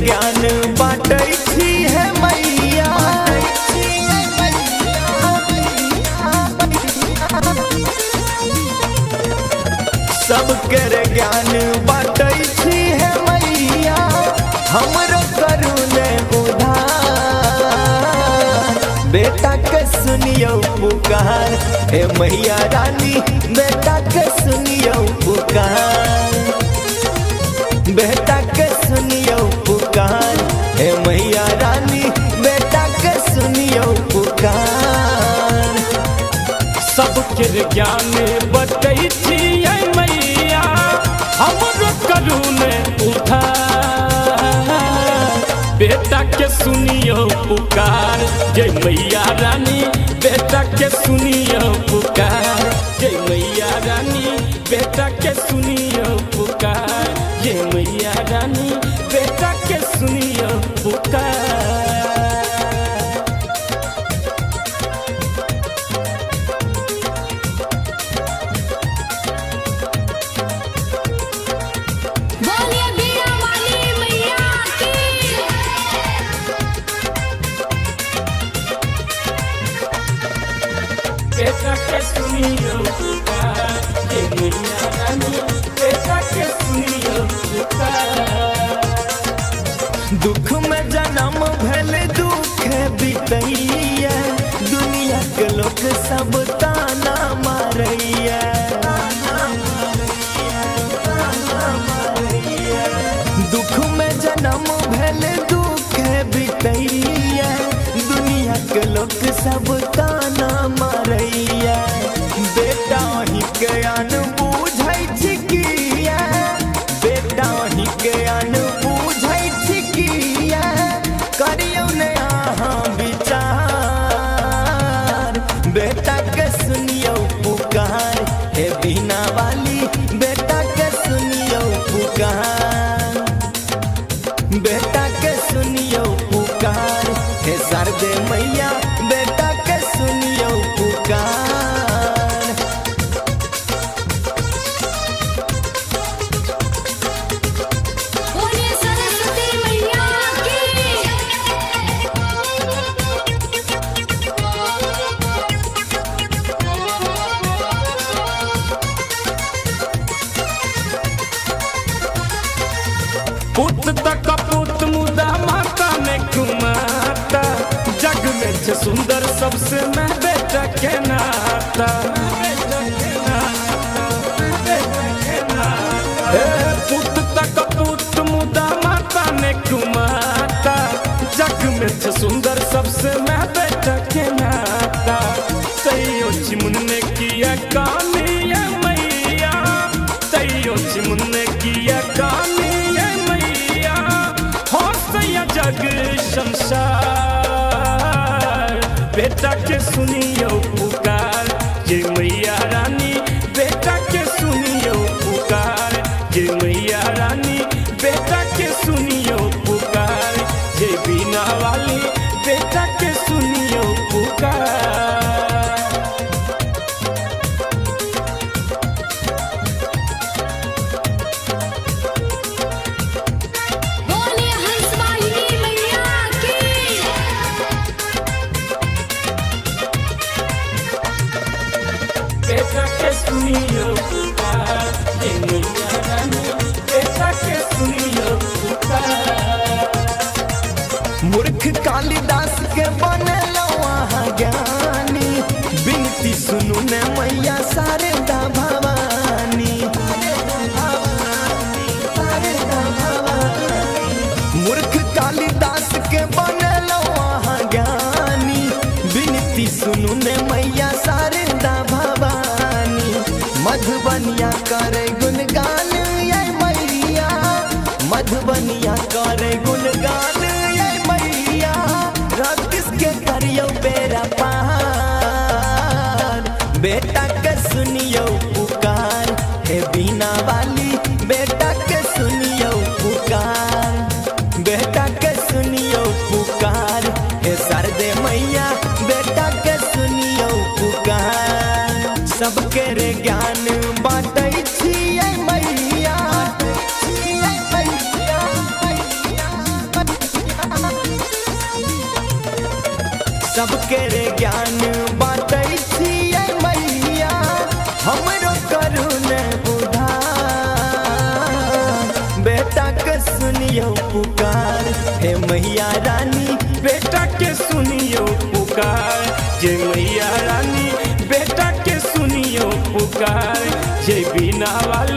ज्ञान बाँटै छी है मैया। सबके ज्ञान बाँटै छी है मैया, हमरो करू ने उधार। बेटा के सुनियो पुकार हे मैया रानी, बेटा के सुनियो पुकार। बेटा के सुनियो पुकार हे मैया रानी, बेटा के सुनियो पुकार। सबके ज्ञान बतै छी मैया, हमरो करू ने उधार। बेटा के सुनियो पुकार जय मैया रानी, बेटा के सुनियो पुकार जय मैया रानी, बेटा के सुनियो पुकार जय मैया रानी, बेटा के सुनियो पुकार। बेटा के सुनियो पुकार जय मैया रानी, बेटा के सुनियो पुकार। दुख में जन्म भेल दुख बितैया, दुनिया के लोग सब ताना मारैया। दुख में जन्म भेल दुख बितैया, दुनिया के लोग सब ताना मारैया। बेटा ही ज्ञान बुझै छिकिया, बेटा ही ज्ञान बुझै छिकिया, करियो ने अहाँ विचार। बेटा के सुनियो पुकार हे बीना वाली, बेटा के सुनियो पुकार। बेटा के सुनियो पुकार हे शारदे मैया, बेटा के सुनियो पुकार। बोलिए सरस्वती मैया की। पुत तक पुत मुदा माता में कुमाता, जग में छे सुंदर सबसे मैं बेटा के नाता। पुत तक पुत मुदा माता में कुमाता, जग में छे सुंदर सबसे मैं बेटा के नाता। तैयो चिमुन ने किया कानी है मैया, तैयो चिमुन ने किया कानी जग संसार। बेटा के सुनियो पुकार जय मैया रानी, बेटा के सुनियो पुकार जय मैया रानी, बेटा के सुनियो पुकार जय बीना वाली, बेटा के सुनियो पुकार। बेटा के सुनियो पुकार जय मैया रानी, बेटा के सुनियो पुकार। मूर्ख कालिदास के बनलो अहाँ ज्ञानी, बिनती सुनू ने मैया शारदा भवानी। मूर्ख कालिदास के बनलो अहाँ ज्ञानी, बिनती सुनू ने मैया शारदा भवानी। मधुबनिया करे गुणगान ये मैया, मधुबनिया करे गुणगान ये मैया। रक्स के करियो बेरा पार, बेटा के सुनियो पुकार हे बीना वाली, बेटा के सुनियो पुकार। बेटा के सुनियो पुकार हे शारदे मैया, बेटा के सुनियो पुकार। सबके ज्ञान बाँटै छी मैया। सुनियो पुकार, हे मैया रानी बेटा के सुनियो पुकार, जय मैया रानी बेटा के सुनियो पुकार, जय बीना वाली